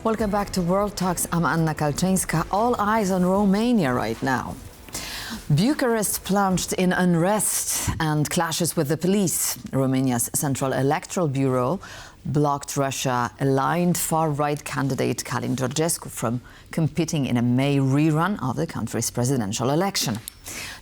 Welcome back to World Talks. I'm Anna Kalczynska. All eyes on Romania right now. Bucharest plunged in unrest and clashes with the police. Romania's Central Electoral Bureau blocked Russia-aligned far-right candidate Călin Georgescu from competing in a May rerun of the country's presidential election.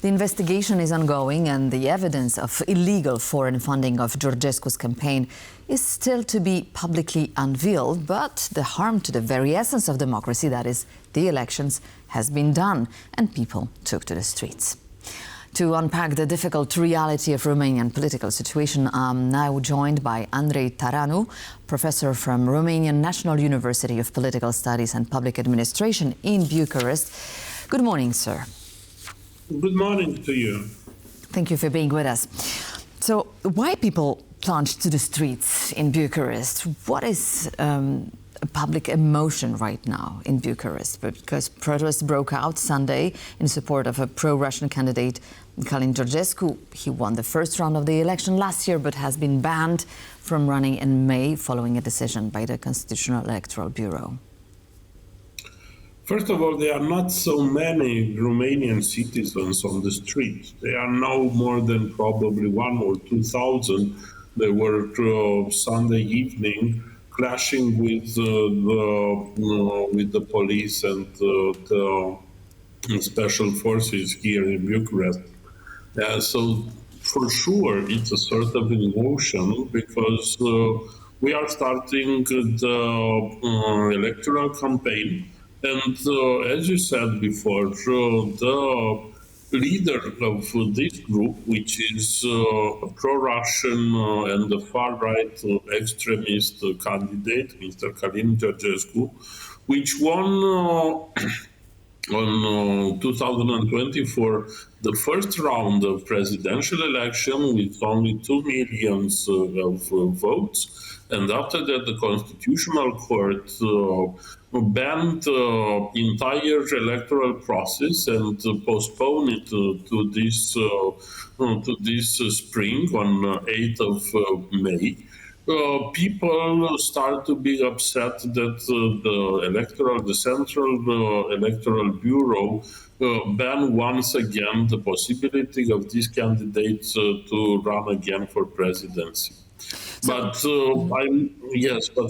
The investigation is ongoing and the evidence of illegal foreign funding of Georgescu's campaign is still to be publicly unveiled, but the harm to the very essence of democracy, that is, the elections, has been done and people took to the streets. To unpack the difficult reality of Romanian political situation, I'm now joined by Andrei Ţăranu, professor from Romanian National University of Political Studies and Public Administration in Bucharest. Good morning, sir. Good morning to you. Thank you for being with us. So, why people plunged to the streets in Bucharest? What is public emotion right now in Bucharest? Because protests broke out Sunday in support of a pro-Russian candidate, Călin Georgescu. He won the first round of the election last year, but has been banned from running in May following a decision by the Constitutional Electoral Bureau. First of all, there are not so many Romanian citizens on the street. There are now more than probably 1,000 or 2,000. They were Sunday evening clashing with the police and the special forces here in Bucharest. So for sure, it's a sort of emotion because we are starting the electoral campaign. And as you said before, the leader of this group, which is a pro-Russian and the far-right extremist candidate, Mr. Călin Georgescu, which won on 2024 the first round of presidential election with only 2 million of votes. And after that, the Constitutional Court banned the entire electoral process and postponed it to this spring on 8th of May. People start to be upset that the Central Electoral Bureau banned once again the possibility of these candidates to run again for presidency. But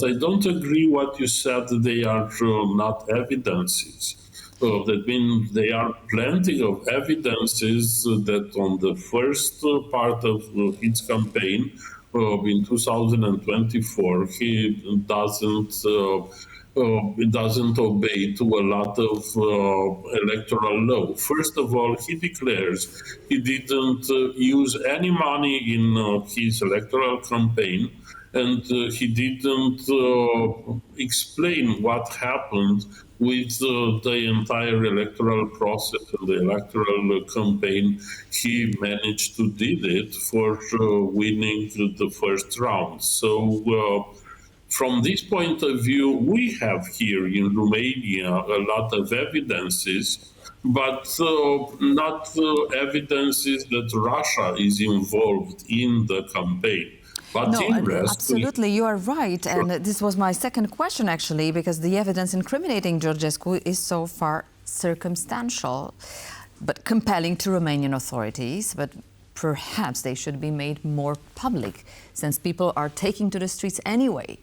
I don't agree what you said. They are not evidences. That means there are plenty of evidences that on the first part of his campaign in 2024, he doesn't obey to a lot of electoral law. First of all, he declares he didn't use any money in his electoral campaign, and he didn't explain what happened with the entire electoral process and the electoral campaign. He managed to did it for winning the first round. So from this point of view, we have here in Romania a lot of evidences, but not evidences that Russia is involved in the campaign. But absolutely, you are right. And this was my second question, actually, because the evidence incriminating Georgescu is so far circumstantial, but compelling to Romanian authorities. But perhaps they should be made more public, since people are taking to the streets anyway.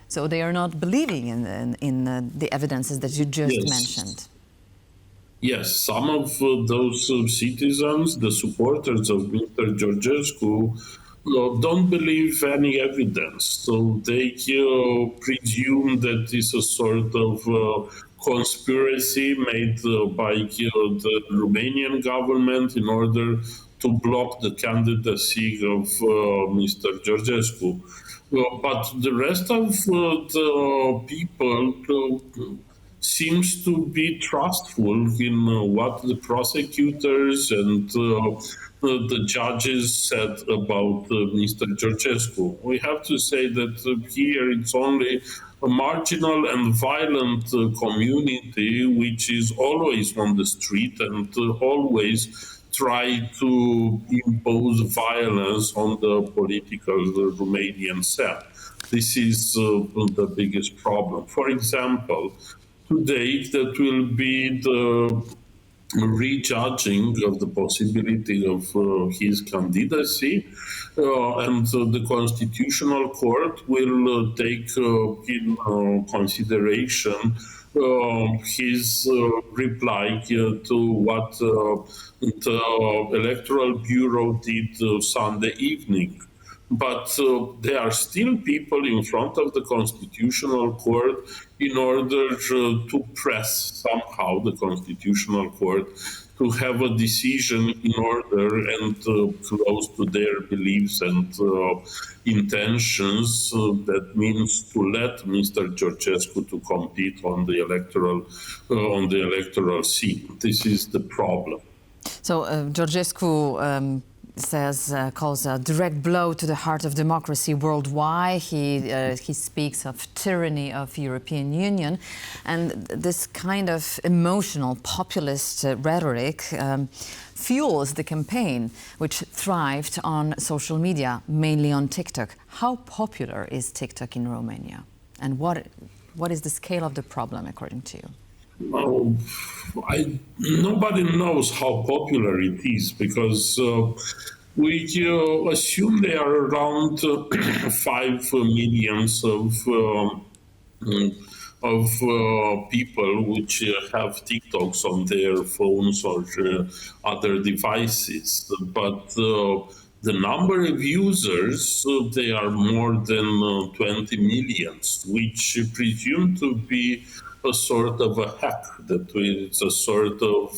So they are not believing in the evidences that you just mentioned. Yes, some of those citizens, the supporters of Mr. Georgescu, don't believe any evidence. So they presume that it's a sort of conspiracy made by the Romanian government in order to block the candidacy of Mr. Georgescu. But the rest of the people seems to be trustful in what the prosecutors and the judges said about Mr. Georgescu. We have to say that here it's only a marginal and violent community which is always on the street and always try to impose violence on the political Romanian set. This is the biggest problem. For example, today that will be the rejudging of the possibility of his candidacy, and the Constitutional Court will take in consideration his reply to what the Electoral Bureau did Sunday evening. But there are still people in front of the Constitutional Court in order to press somehow the Constitutional Court to have a decision in order and close to their beliefs and intentions. That means to let Mr. Georgescu to compete on the electoral scene. This is the problem. So Georgescu calls a direct blow to the heart of democracy worldwide. He speaks of tyranny of European Union, and this kind of emotional populist rhetoric fuels the campaign, which thrived on social media, mainly on TikTok. How popular is TikTok in Romania, and what is the scale of the problem according to you? Nobody knows how popular it is, because we assume there are around 5 million of people which have TikToks on their phones or other devices. But the number of users, they are more than 20 millions, which presume to be a sort of a hack, that it's a sort of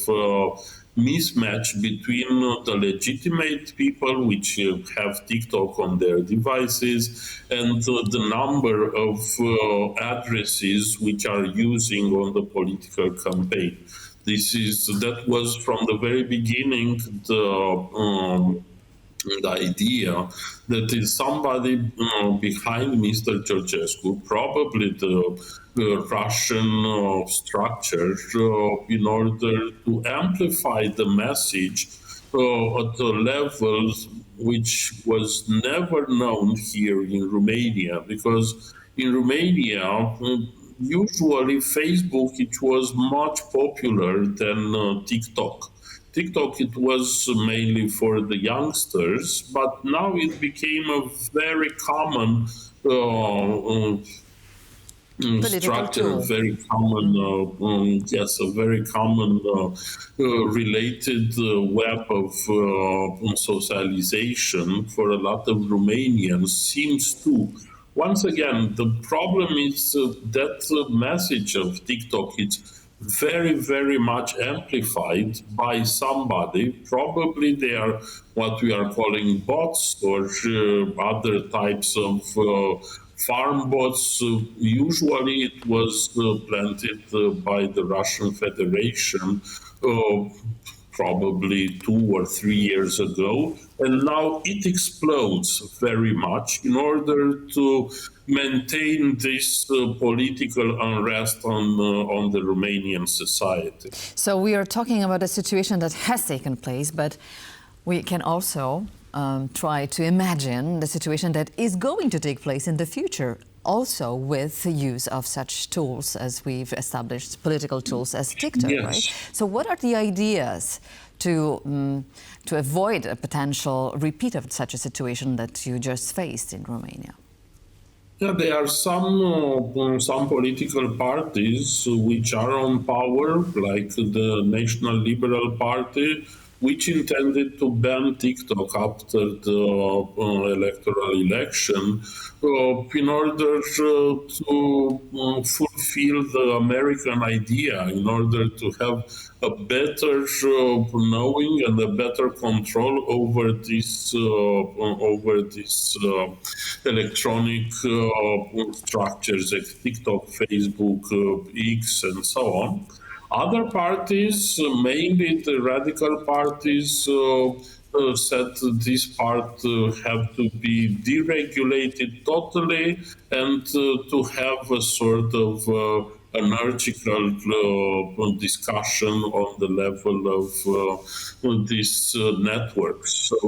mismatch between the legitimate people which have TikTok on their devices and the number of addresses which are using on the political campaign. That was from the very beginning the idea that is somebody behind Mr. Georgescu, probably the Russian structure, in order to amplify the message at a level which was never known here in Romania, because in Romania, usually Facebook, it was much popular than TikTok. TikTok, it was mainly for the youngsters, but now it became a very common structure, very common, a very common related web of socialization for a lot of Romanians, seems to. Once again, the problem is that message of TikTok, it's very, very much amplified by somebody. Probably they are what we are calling bots or other types of farm bots. Usually it was planted by the Russian Federation probably 2 or 3 years ago, and now it explodes very much in order to maintain this political unrest on the Romanian society. So we are talking about a situation that has taken place, but we can also try to imagine the situation that is going to take place in the future, also with the use of such tools as we've established, political tools as TikTok, yes. Right? So what are the ideas to avoid a potential repeat of such a situation that you just faced in Romania? Yeah, there are some political parties which are on power, like the National Liberal Party, which intended to ban TikTok after the electoral election in order to fulfill the American idea, in order to have a better knowing and a better control over this electronic structures like TikTok, Facebook, X, and so on. Other parties, mainly the radical parties, said this part have to be deregulated totally and to have a sort of anarchical discussion on the level of these networks. So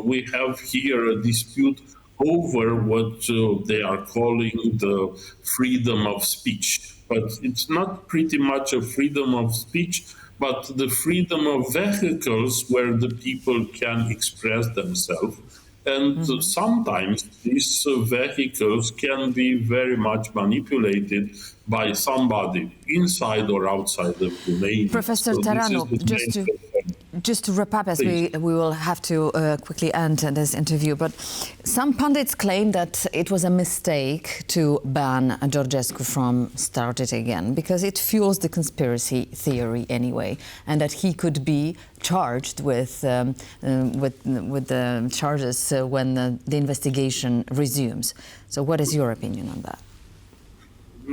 we have here a dispute over what they are calling the freedom of speech. But it's not pretty much a freedom of speech, but the freedom of vehicles where the people can express themselves. And sometimes these vehicles can be very much manipulated by somebody inside or outside of Romania. Professor So this is Ţăranu, the main concern. just to wrap up, as we will have to quickly end this interview, but some pundits claim that it was a mistake to ban Georgescu from Start It Again because it fuels the conspiracy theory anyway, and that he could be charged with the charges when the investigation resumes. So what is your opinion on that?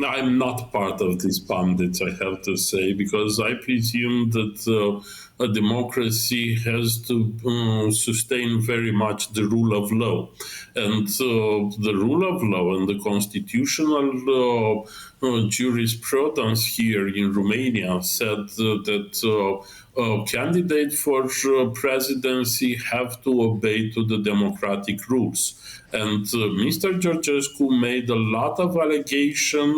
I'm not part of these pundits, I have to say, because I presume that a democracy has to sustain very much the rule of law. And the rule of law and the constitutional jurisprudence here in Romania said that candidates for presidency have to obey to the democratic rules. And Mr. Georgescu made a lot of allegations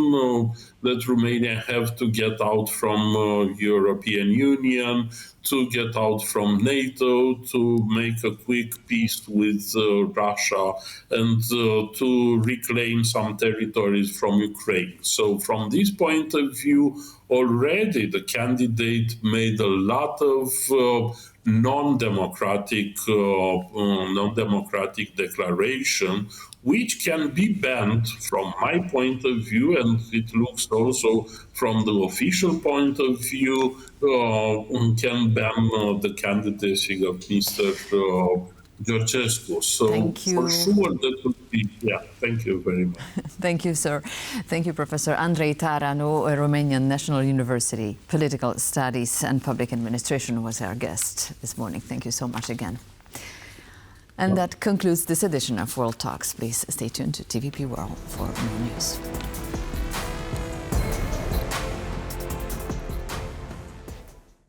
that Romania have to get out from European Union, to get out from NATO, to make a quick peace with Russia, and to reclaim some territories from Ukraine. So from this point of view, already the candidate made a lot of non-democratic declaration, which can be banned from my point of view, and it looks also from the official point of view, can ban the candidacy of Mr. Georgescu. So for sure that would be, thank you very much. Thank you, sir. Thank you, Professor Andrei Ţăranu, Romanian National University, Political Studies and Public Administration was our guest this morning. Thank you so much again. And that concludes this edition of World Talks. Please stay tuned to TVP World for more news.